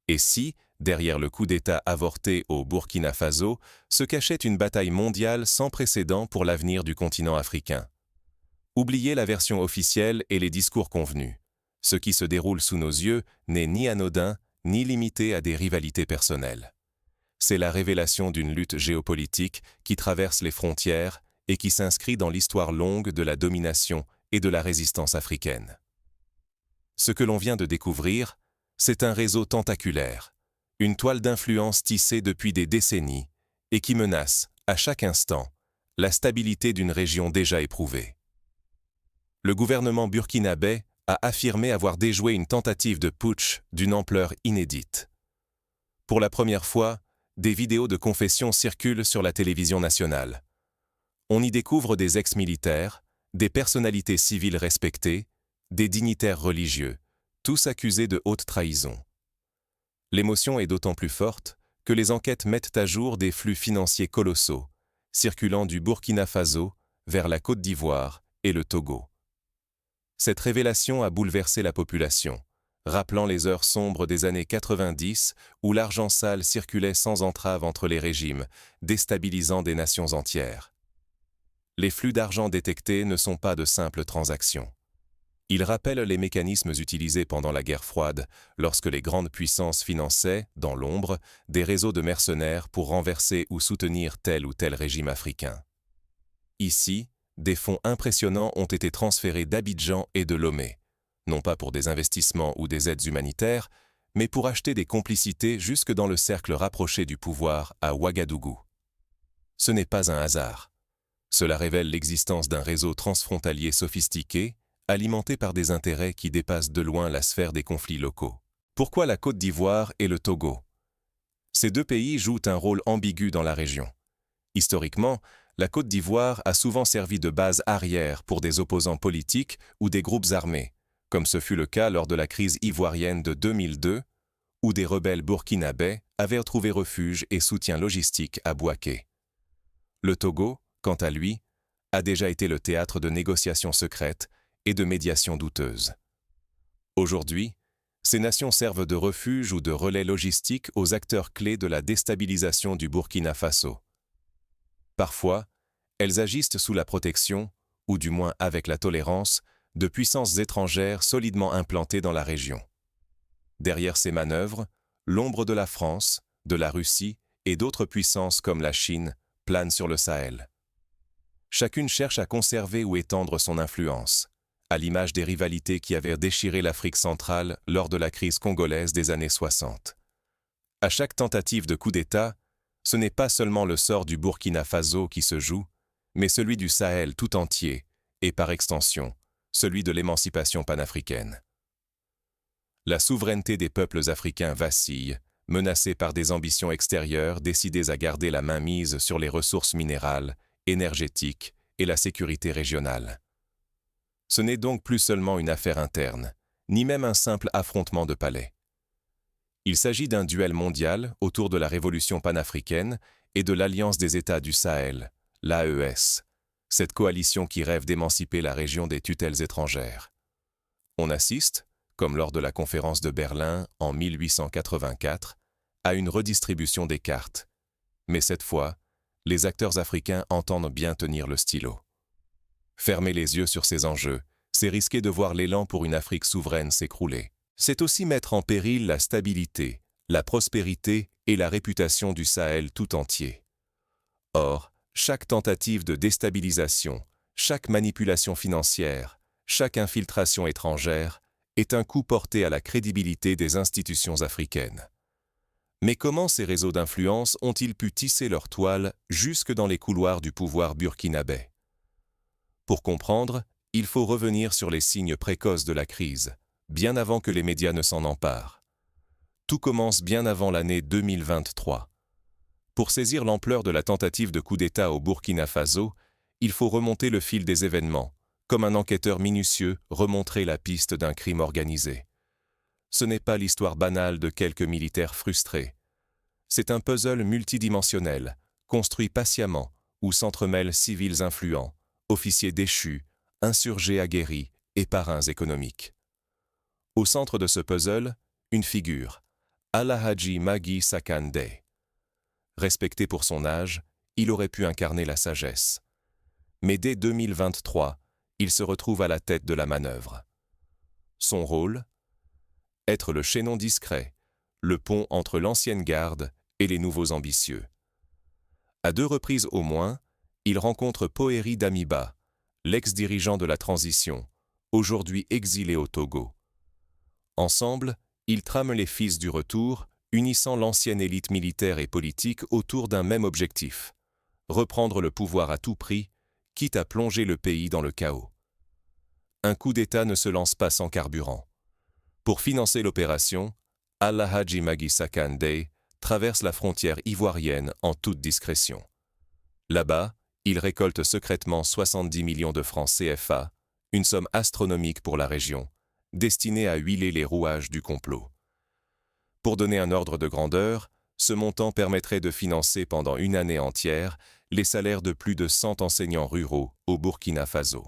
Et si, derrière le coup d'État avorté au Burkina Faso, se cachait une bataille mondiale sans précédent pour l'avenir du continent africain? Oubliez la version officielle et les discours convenus. Ce qui se déroule sous nos yeux n'est ni anodin, ni limité à des rivalités personnelles. C'est la révélation d'une lutte géopolitique qui traverse les frontières et qui s'inscrit dans l'histoire longue de la domination et de la résistance africaine. Ce que l'on vient de découvrir, c'est un réseau tentaculaire, une toile d'influence tissée depuis des décennies et qui menace, à chaque instant, la stabilité d'une région déjà éprouvée. Le gouvernement burkinabé a affirmé avoir déjoué une tentative de putsch d'une ampleur inédite. Pour la première fois, des vidéos de confession circulent sur la télévision nationale. On y découvre des ex-militaires, des personnalités civiles respectées, des dignitaires religieux, tous accusés de haute trahison. L'émotion est d'autant plus forte que les enquêtes mettent à jour des flux financiers colossaux, circulant du Burkina Faso vers la Côte d'Ivoire et le Togo. Cette révélation a bouleversé la population, rappelant les heures sombres des années 90 où l'argent sale circulait sans entrave entre les régimes, déstabilisant des nations entières. Les flux d'argent détectés ne sont pas de simples transactions. Ils rappellent les mécanismes utilisés pendant la guerre froide, lorsque les grandes puissances finançaient, dans l'ombre, des réseaux de mercenaires pour renverser ou soutenir tel ou tel régime africain. Ici, des fonds impressionnants ont été transférés d'Abidjan et de Lomé, non pas pour des investissements ou des aides humanitaires, mais pour acheter des complicités jusque dans le cercle rapproché du pouvoir à Ouagadougou. Ce n'est pas un hasard. Cela révèle l'existence d'un réseau transfrontalier sophistiqué, alimenté par des intérêts qui dépassent de loin la sphère des conflits locaux. Pourquoi la Côte d'Ivoire et le Togo? Ces deux pays jouent un rôle ambigu dans la région. Historiquement, la Côte d'Ivoire a souvent servi de base arrière pour des opposants politiques ou des groupes armés, comme ce fut le cas lors de la crise ivoirienne de 2002, où des rebelles burkinabés avaient trouvé refuge et soutien logistique à Bouaké. Le Togo, quant à lui, a déjà été le théâtre de négociations secrètes et de médiations douteuses. Aujourd'hui, ces nations servent de refuge ou de relais logistique aux acteurs clés de la déstabilisation du Burkina Faso. Parfois, elles agissent sous la protection, ou du moins avec la tolérance, de puissances étrangères solidement implantées dans la région. Derrière ces manœuvres, l'ombre de la France, de la Russie et d'autres puissances comme la Chine plane sur le Sahel. Chacune cherche à conserver ou étendre son influence, à l'image des rivalités qui avaient déchiré l'Afrique centrale lors de la crise congolaise des années 60. À chaque tentative de coup d'État, ce n'est pas seulement le sort du Burkina Faso qui se joue, mais celui du Sahel tout entier, et par extension, celui de l'émancipation panafricaine. La souveraineté des peuples africains vacille, menacée par des ambitions extérieures décidées à garder la main mise sur les ressources minérales, énergétiques et la sécurité régionale. Ce n'est donc plus seulement une affaire interne, ni même un simple affrontement de palais. Il s'agit d'un duel mondial autour de la révolution panafricaine et de l'Alliance des États du Sahel, l'AES, cette coalition qui rêve d'émanciper la région des tutelles étrangères. On assiste, comme lors de la conférence de Berlin en 1884, à une redistribution des cartes. Mais cette fois, les acteurs africains entendent bien tenir le stylo. Fermer les yeux sur ces enjeux, c'est risquer de voir l'élan pour une Afrique souveraine s'écrouler. C'est aussi mettre en péril la stabilité, la prospérité et la réputation du Sahel tout entier. Or, chaque tentative de déstabilisation, chaque manipulation financière, chaque infiltration étrangère est un coup porté à la crédibilité des institutions africaines. Mais comment ces réseaux d'influence ont-ils pu tisser leur toile jusque dans les couloirs du pouvoir burkinabé? Pour comprendre, il faut revenir sur les signes précoces de la crise, bien avant que les médias ne s'en emparent. Tout commence bien avant l'année 2023. Pour saisir l'ampleur de la tentative de coup d'État au Burkina Faso, il faut remonter le fil des événements, comme un enquêteur minutieux remonterait la piste d'un crime organisé. Ce n'est pas l'histoire banale de quelques militaires frustrés. C'est un puzzle multidimensionnel, construit patiemment, où s'entremêlent civils influents, officiers déchus, insurgés aguerris et parrains économiques. Au centre de ce puzzle, une figure, Alhaji Maguy Sakane Dey. Respecté pour son âge, il aurait pu incarner la sagesse. Mais dès 2023, il se retrouve à la tête de la manœuvre. Son rôle ? Être le chaînon discret, le pont entre l'ancienne garde et les nouveaux ambitieux. À 2 reprises au moins, il rencontre Pohéry Damiba, l'ex-dirigeant de la transition, aujourd'hui exilé au Togo. Ensemble, ils trament les fils du retour, unissant l'ancienne élite militaire et politique autour d'un même objectif : reprendre le pouvoir à tout prix, quitte à plonger le pays dans le chaos. Un coup d'État ne se lance pas sans carburant. Pour financer l'opération, Alhaji Maguy Sakane Dey traverse la frontière ivoirienne en toute discrétion. Là-bas, il récolte secrètement 70 millions de francs CFA, une somme astronomique pour la région, destinée à huiler les rouages du complot. Pour donner un ordre de grandeur, ce montant permettrait de financer pendant une année entière les salaires de plus de 100 enseignants ruraux au Burkina Faso.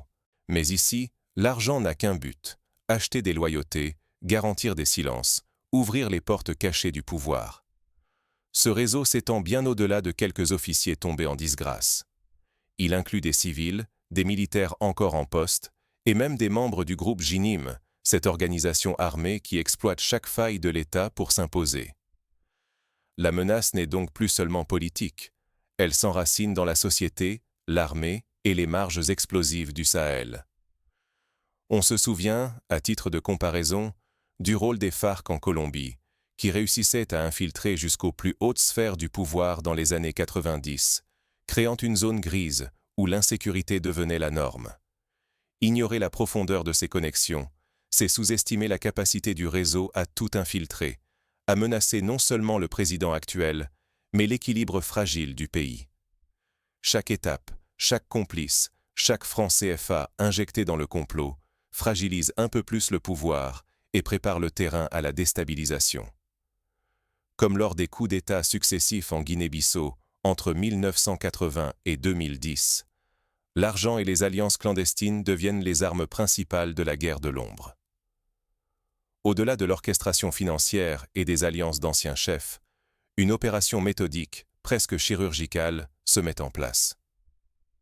Mais ici, l'argent n'a qu'un but : acheter des loyautés, garantir des silences, ouvrir les portes cachées du pouvoir. Ce réseau s'étend bien au-delà de quelques officiers tombés en disgrâce. Il inclut des civils, des militaires encore en poste, et même des membres du groupe JINIM, cette organisation armée qui exploite chaque faille de l'État pour s'imposer. La menace n'est donc plus seulement politique, elle s'enracine dans la société, l'armée et les marges explosives du Sahel. On se souvient, à titre de comparaison, du rôle des FARC en Colombie, qui réussissaient à infiltrer jusqu'aux plus hautes sphères du pouvoir dans les années 90, créant une zone grise où l'insécurité devenait la norme. Ignorer la profondeur de ces connexions, c'est sous-estimer la capacité du réseau à tout infiltrer, à menacer non seulement le président actuel, mais l'équilibre fragile du pays. Chaque étape, chaque complice, chaque franc CFA injecté dans le complot fragilise un peu plus le pouvoir et prépare le terrain à la déstabilisation. Comme lors des coups d'État successifs en Guinée-Bissau entre 1980 et 2010, l'argent et les alliances clandestines deviennent les armes principales de la guerre de l'ombre. Au-delà de l'orchestration financière et des alliances d'anciens chefs, une opération méthodique, presque chirurgicale, se met en place.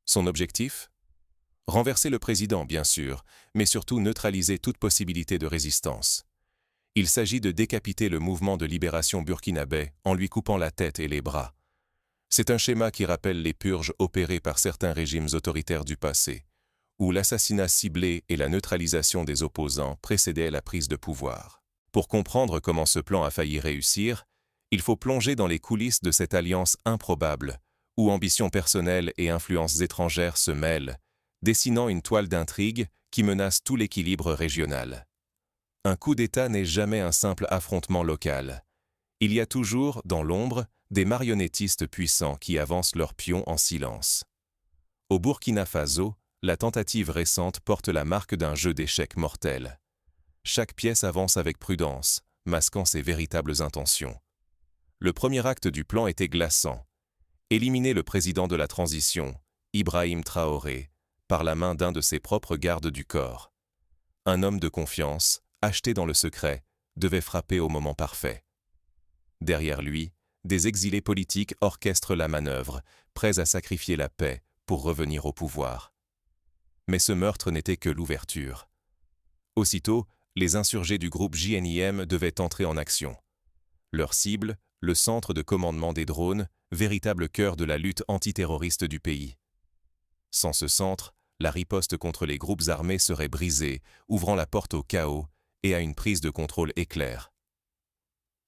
Son objectif ? Renverser le président, bien sûr, mais surtout neutraliser toute possibilité de résistance. Il s'agit de décapiter le mouvement de libération burkinabé en lui coupant la tête et les bras. C'est un schéma qui rappelle les purges opérées par certains régimes autoritaires du passé, où l'assassinat ciblé et la neutralisation des opposants précédaient la prise de pouvoir. Pour comprendre comment ce plan a failli réussir, il faut plonger dans les coulisses de cette alliance improbable, où ambitions personnelles et influences étrangères se mêlent, dessinant une toile d'intrigue qui menace tout l'équilibre régional. Un coup d'État n'est jamais un simple affrontement local. Il y a toujours, dans l'ombre, des marionnettistes puissants qui avancent leurs pions en silence. Au Burkina Faso, la tentative récente porte la marque d'un jeu d'échecs mortel. Chaque pièce avance avec prudence, masquant ses véritables intentions. Le premier acte du plan était glaçant. Éliminer le président de la transition, Ibrahim Traoré, par la main d'un de ses propres gardes du corps. Un homme de confiance, acheté dans le secret, devait frapper au moment parfait. Derrière lui, des exilés politiques orchestrent la manœuvre, prêts à sacrifier la paix pour revenir au pouvoir. Mais ce meurtre n'était que l'ouverture. Aussitôt, les insurgés du groupe JNIM devaient entrer en action. Leur cible, le centre de commandement des drones, véritable cœur de la lutte antiterroriste du pays. Sans ce centre, la riposte contre les groupes armés serait brisée, ouvrant la porte au chaos et à une prise de contrôle éclair.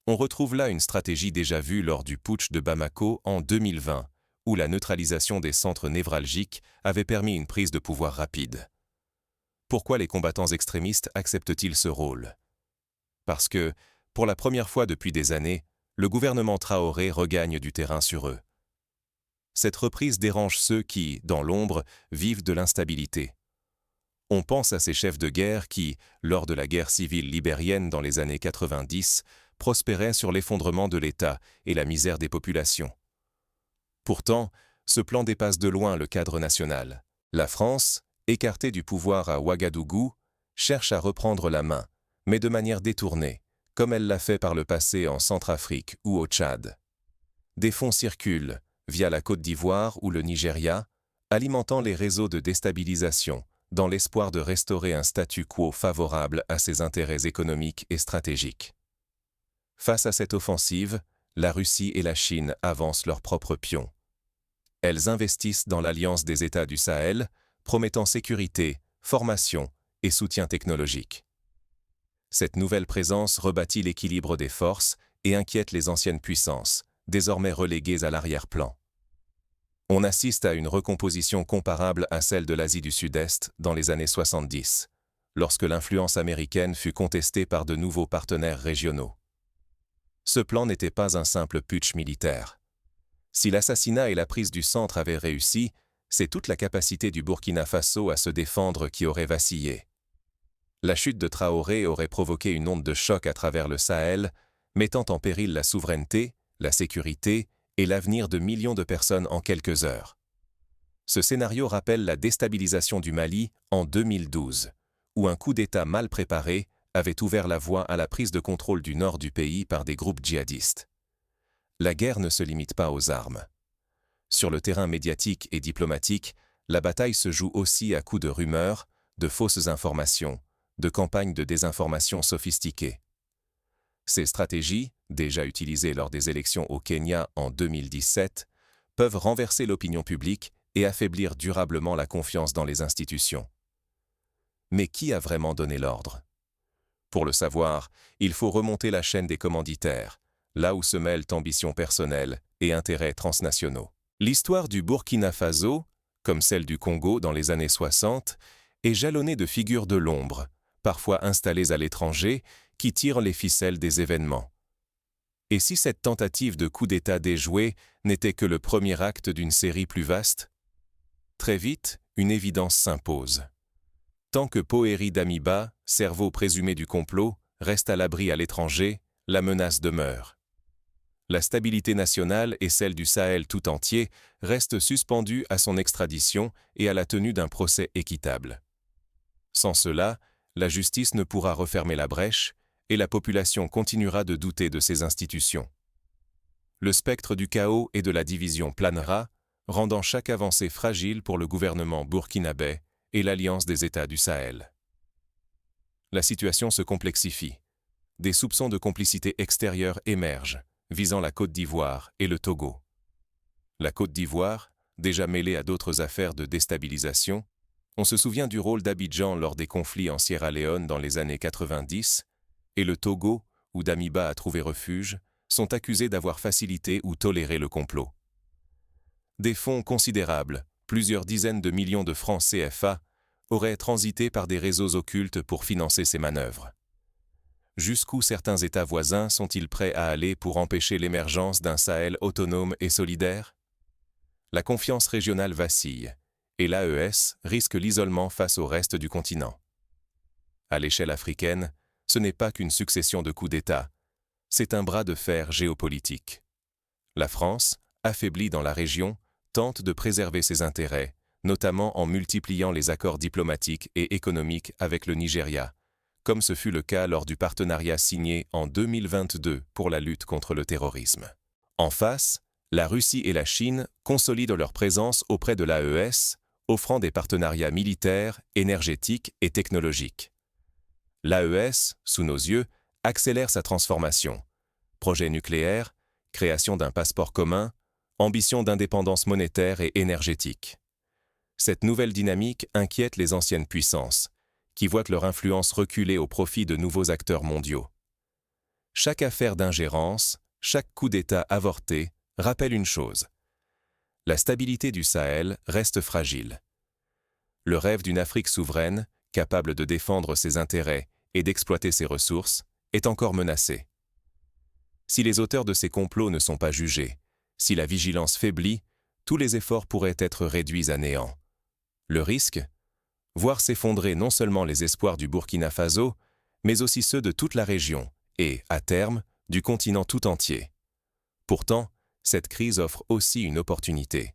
On retrouve là une stratégie déjà vue lors du putsch de Bamako en 2020, où la neutralisation des centres névralgiques avait permis une prise de pouvoir rapide. Pourquoi les combattants extrémistes acceptent-ils ce rôle ? Parce que, pour la première fois depuis des années, le gouvernement Traoré regagne du terrain sur eux. Cette reprise dérange ceux qui, dans l'ombre, vivent de l'instabilité. On pense à ces chefs de guerre qui, lors de la guerre civile libérienne dans les années 90, prospéraient sur l'effondrement de l'État et la misère des populations. Pourtant, ce plan dépasse de loin le cadre national. La France, écartée du pouvoir à Ouagadougou, cherche à reprendre la main, mais de manière détournée, comme elle l'a fait par le passé en Centrafrique ou au Tchad. Des fonds circulent, via la Côte d'Ivoire ou le Nigeria, alimentant les réseaux de déstabilisation, dans l'espoir de restaurer un statu quo favorable à ses intérêts économiques et stratégiques. Face à cette offensive, la Russie et la Chine avancent leurs propres pions. Elles investissent dans l'Alliance des États du Sahel, promettant sécurité, formation et soutien technologique. Cette nouvelle présence rebâtit l'équilibre des forces et inquiète les anciennes puissances, désormais reléguées à l'arrière-plan. On assiste à une recomposition comparable à celle de l'Asie du Sud-Est dans les années 70, lorsque l'influence américaine fut contestée par de nouveaux partenaires régionaux. Ce plan n'était pas un simple putsch militaire. Si l'assassinat et la prise du centre avaient réussi, c'est toute la capacité du Burkina Faso à se défendre qui aurait vacillé. La chute de Traoré aurait provoqué une onde de choc à travers le Sahel, mettant en péril la souveraineté, la sécurité et l'avenir de millions de personnes en quelques heures. Ce scénario rappelle la déstabilisation du Mali en 2012, où un coup d'État mal préparé avait ouvert la voie à la prise de contrôle du nord du pays par des groupes djihadistes. La guerre ne se limite pas aux armes. Sur le terrain médiatique et diplomatique, la bataille se joue aussi à coups de rumeurs, de fausses informations, de campagnes de désinformation sophistiquées. Ces stratégies, déjà utilisées lors des élections au Kenya en 2017, peuvent renverser l'opinion publique et affaiblir durablement la confiance dans les institutions. Mais qui a vraiment donné l'ordre? Pour le savoir, il faut remonter la chaîne des commanditaires, là où se mêlent ambitions personnelles et intérêts transnationaux. L'histoire du Burkina Faso, comme celle du Congo dans les années 60, est jalonnée de figures de l'ombre, parfois installées à l'étranger, qui tirent les ficelles des événements. Et si cette tentative de coup d'État déjoué n'était que le premier acte d'une série plus vaste? Très vite, une évidence s'impose. Tant que Pohéry Damiba, cerveau présumé du complot, reste à l'abri à l'étranger, la menace demeure. La stabilité nationale et celle du Sahel tout entier restent suspendues à son extradition et à la tenue d'un procès équitable. Sans cela, la justice ne pourra refermer la brèche et la population continuera de douter de ses institutions. Le spectre du chaos et de la division planera, rendant chaque avancée fragile pour le gouvernement burkinabé et l'Alliance des États du Sahel. La situation se complexifie. Des soupçons de complicité extérieure émergent, visant la Côte d'Ivoire et le Togo. La Côte d'Ivoire, déjà mêlée à d'autres affaires de déstabilisation, on se souvient du rôle d'Abidjan lors des conflits en Sierra Leone dans les années 90, et le Togo, où Damiba a trouvé refuge, sont accusés d'avoir facilité ou toléré le complot. Des fonds considérables, plusieurs dizaines de millions de francs CFA, auraient transité par des réseaux occultes pour financer ces manœuvres. Jusqu'où certains États voisins sont-ils prêts à aller pour empêcher l'émergence d'un Sahel autonome et solidaire? La confiance régionale vacille, et l'AES risque l'isolement face au reste du continent. À l'échelle africaine, ce n'est pas qu'une succession de coups d'État, c'est un bras de fer géopolitique. La France, affaiblie dans la région, tente de préserver ses intérêts, notamment en multipliant les accords diplomatiques et économiques avec le Nigeria, comme ce fut le cas lors du partenariat signé en 2022 pour la lutte contre le terrorisme. En face, la Russie et la Chine consolident leur présence auprès de l'AES, offrant des partenariats militaires, énergétiques et technologiques. L'AES, sous nos yeux, accélère sa transformation. Projet nucléaire, création d'un passeport commun, ambition d'indépendance monétaire et énergétique. Cette nouvelle dynamique inquiète les anciennes puissances, qui voient leur influence reculer au profit de nouveaux acteurs mondiaux. Chaque affaire d'ingérence, chaque coup d'État avorté rappelle une chose. La stabilité du Sahel reste fragile. Le rêve d'une Afrique souveraine, capable de défendre ses intérêts et d'exploiter ses ressources, est encore menacé. Si les auteurs de ces complots ne sont pas jugés, si la vigilance faiblit, tous les efforts pourraient être réduits à néant. Le risque? Voir s'effondrer non seulement les espoirs du Burkina Faso, mais aussi ceux de toute la région et, à terme, du continent tout entier. Pourtant, cette crise offre aussi une opportunité.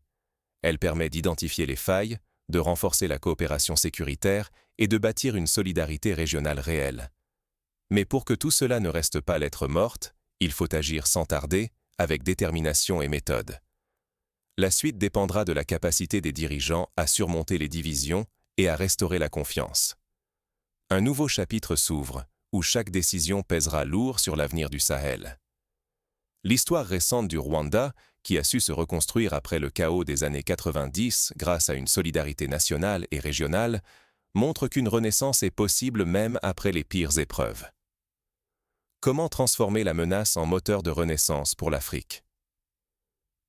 Elle permet d'identifier les failles, de renforcer la coopération sécuritaire et de bâtir une solidarité régionale réelle. Mais pour que tout cela ne reste pas lettre morte, il faut agir sans tarder, avec détermination et méthode. La suite dépendra de la capacité des dirigeants à surmonter les divisions et à restaurer la confiance. Un nouveau chapitre s'ouvre, où chaque décision pèsera lourd sur l'avenir du Sahel. L'histoire récente du Rwanda, qui a su se reconstruire après le chaos des années 90 grâce à une solidarité nationale et régionale, montre qu'une renaissance est possible même après les pires épreuves. Comment transformer la menace en moteur de renaissance pour l'Afrique?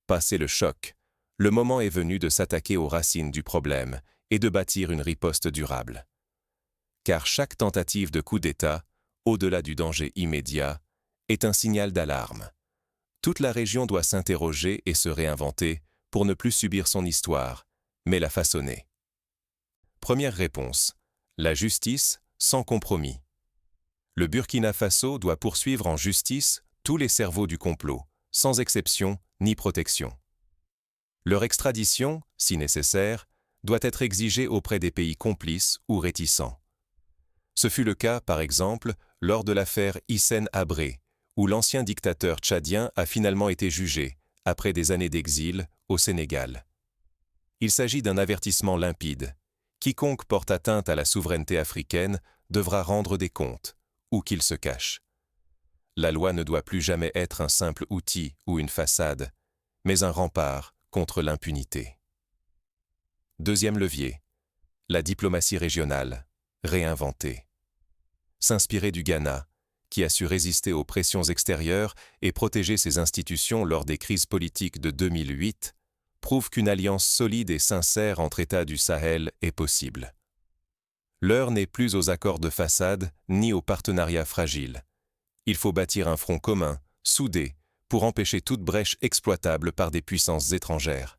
Passé le choc, le moment est venu de s'attaquer aux racines du problème et de bâtir une riposte durable. Car chaque tentative de coup d'État, au-delà du danger immédiat, est un signal d'alarme. Toute la région doit s'interroger et se réinventer pour ne plus subir son histoire, mais la façonner. Première réponse. La justice sans compromis. Le Burkina Faso doit poursuivre en justice tous les cerveaux du complot, sans exception ni protection. Leur extradition, si nécessaire, doit être exigée auprès des pays complices ou réticents. Ce fut le cas, par exemple, lors de l'affaire Hissène Habré, où l'ancien dictateur tchadien a finalement été jugé, après des années d'exil, au Sénégal. Il s'agit d'un avertissement limpide. Quiconque porte atteinte à la souveraineté africaine devra rendre des comptes, où qu'il se cache. La loi ne doit plus jamais être un simple outil ou une façade, mais un rempart contre l'impunité. Deuxième levier, la diplomatie régionale, réinventée. S'inspirer du Ghana, qui a su résister aux pressions extérieures et protéger ses institutions lors des crises politiques de 2008, prouve qu'une alliance solide et sincère entre États du Sahel est possible. L'heure n'est plus aux accords de façade ni aux partenariats fragiles. Il faut bâtir un front commun, soudé, pour empêcher toute brèche exploitable par des puissances étrangères.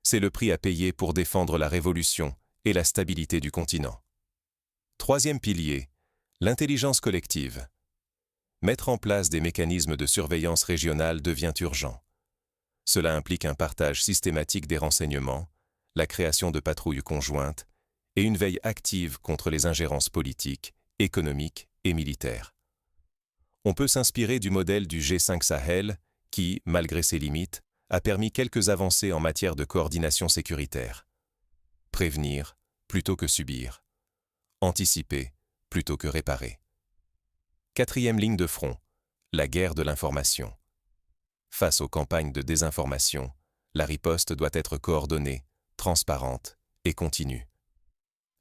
C'est le prix à payer pour défendre la révolution et la stabilité du continent. Troisième pilier, l'intelligence collective. Mettre en place des mécanismes de surveillance régionale devient urgent. Cela implique un partage systématique des renseignements, la création de patrouilles conjointes et une veille active contre les ingérences politiques, économiques et militaires. On peut s'inspirer du modèle du G5 Sahel qui, malgré ses limites, a permis quelques avancées en matière de coordination sécuritaire. Prévenir plutôt que subir. Anticiper plutôt que réparer. Quatrième ligne de front, la guerre de l'information. Face aux campagnes de désinformation, la riposte doit être coordonnée, transparente et continue.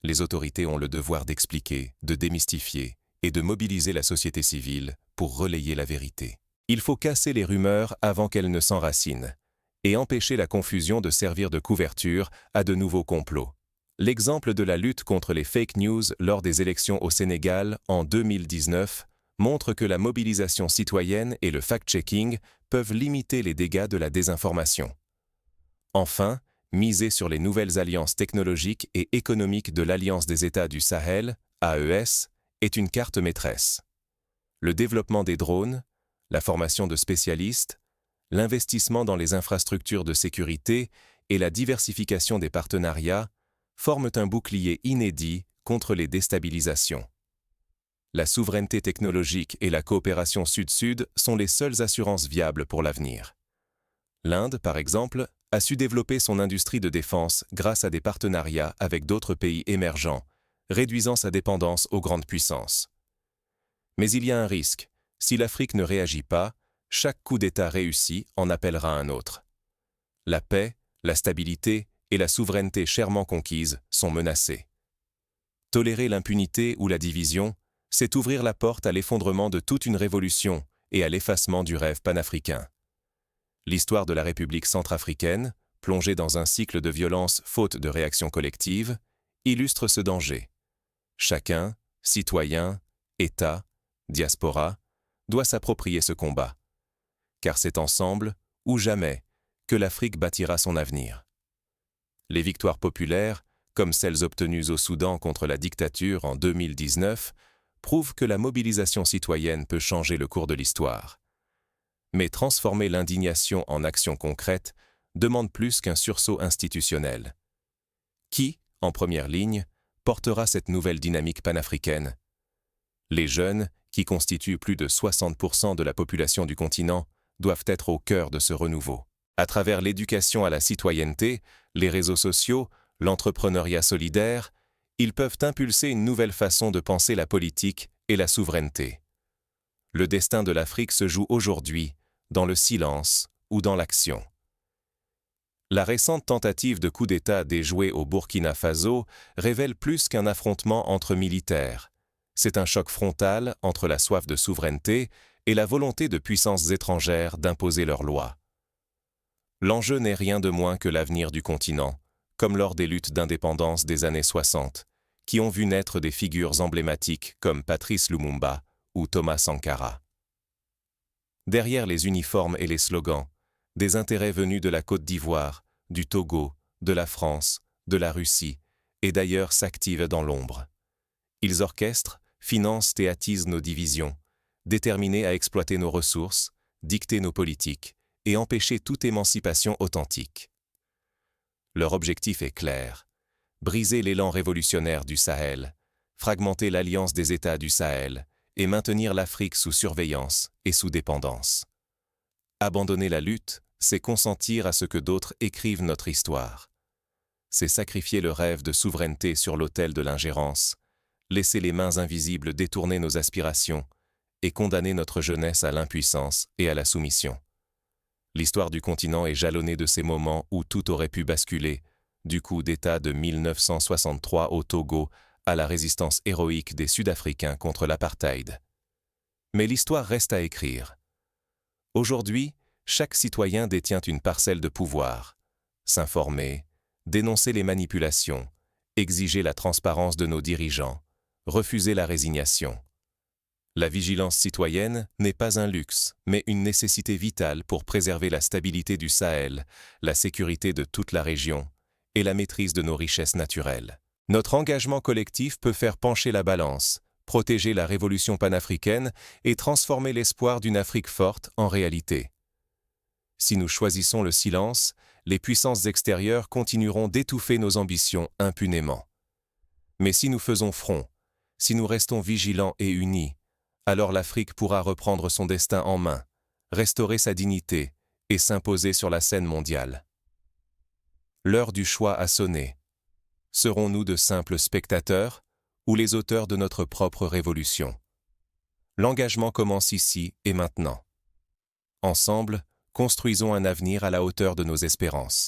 Les autorités ont le devoir d'expliquer, de démystifier et de mobiliser la société civile pour relayer la vérité. Il faut casser les rumeurs avant qu'elles ne s'enracinent et empêcher la confusion de servir de couverture à de nouveaux complots. L'exemple de la lutte contre les fake news lors des élections au Sénégal en 2019 montre que la mobilisation citoyenne et le fact-checking peuvent limiter les dégâts de la désinformation. Enfin, miser sur les nouvelles alliances technologiques et économiques de l'Alliance des États du Sahel, AES, est une carte maîtresse. Le développement des drones, la formation de spécialistes, l'investissement dans les infrastructures de sécurité et la diversification des partenariats forment un bouclier inédit contre les déstabilisations. La souveraineté technologique et la coopération Sud-Sud sont les seules assurances viables pour l'avenir. L'Inde, par exemple, a su développer son industrie de défense grâce à des partenariats avec d'autres pays émergents, réduisant sa dépendance aux grandes puissances. Mais il y a un risque. Si l'Afrique ne réagit pas, chaque coup d'État réussi en appellera un autre. La paix, la stabilité et la souveraineté chèrement conquises sont menacées. Tolérer l'impunité ou la division, c'est ouvrir la porte à l'effondrement de toute une révolution et à l'effacement du rêve panafricain. L'histoire de la République centrafricaine, plongée dans un cycle de violence faute de réaction collective, illustre ce danger. Chacun, citoyen, État, diaspora, doit s'approprier ce combat. Car c'est ensemble, ou jamais, que l'Afrique bâtira son avenir. Les victoires populaires, comme celles obtenues au Soudan contre la dictature en 2019, prouvent que la mobilisation citoyenne peut changer le cours de l'histoire. Mais transformer l'indignation en action concrète demande plus qu'un sursaut institutionnel. Qui, en première ligne, portera cette nouvelle dynamique panafricaine? Les jeunes, qui constituent plus de 60% de la population du continent, doivent être au cœur de ce renouveau. À travers l'éducation à la citoyenneté, les réseaux sociaux, l'entrepreneuriat solidaire, ils peuvent impulser une nouvelle façon de penser la politique et la souveraineté. Le destin de l'Afrique se joue aujourd'hui, dans le silence ou dans l'action. La récente tentative de coup d'État déjouée au Burkina Faso révèle plus qu'un affrontement entre militaires. C'est un choc frontal entre la soif de souveraineté et la volonté de puissances étrangères d'imposer leurs lois. L'enjeu n'est rien de moins que l'avenir du continent, comme lors des luttes d'indépendance des années 60, qui ont vu naître des figures emblématiques comme Patrice Lumumba ou Thomas Sankara. Derrière les uniformes et les slogans, des intérêts venus de la Côte d'Ivoire, du Togo, de la France, de la Russie, et d'ailleurs s'activent dans l'ombre. Ils orchestrent, financent et attisent nos divisions, déterminés à exploiter nos ressources, dicter nos politiques et empêcher toute émancipation authentique. Leur objectif est clair: briser l'élan révolutionnaire du Sahel, fragmenter l'alliance des États du Sahel et maintenir l'Afrique sous surveillance et sous dépendance. Abandonner la lutte, c'est consentir à ce que d'autres écrivent notre histoire. C'est sacrifier le rêve de souveraineté sur l'autel de l'ingérence, laisser les mains invisibles détourner nos aspirations et condamner notre jeunesse à l'impuissance et à la soumission. L'histoire du continent est jalonnée de ces moments où tout aurait pu basculer, du coup d'État de 1963 au Togo à la résistance héroïque des Sud-Africains contre l'apartheid. Mais l'histoire reste à écrire. Aujourd'hui, chaque citoyen détient une parcelle de pouvoir. S'informer, dénoncer les manipulations, exiger la transparence de nos dirigeants, refuser la résignation. La vigilance citoyenne n'est pas un luxe, mais une nécessité vitale pour préserver la stabilité du Sahel, la sécurité de toute la région et la maîtrise de nos richesses naturelles. Notre engagement collectif peut faire pencher la balance, protéger la révolution panafricaine et transformer l'espoir d'une Afrique forte en réalité. Si nous choisissons le silence, les puissances extérieures continueront d'étouffer nos ambitions impunément. Mais si nous faisons front, si nous restons vigilants et unis, alors l'Afrique pourra reprendre son destin en main, restaurer sa dignité et s'imposer sur la scène mondiale. L'heure du choix a sonné. Serons-nous de simples spectateurs ou les auteurs de notre propre révolution? L'engagement commence ici et maintenant. Ensemble, construisons un avenir à la hauteur de nos espérances.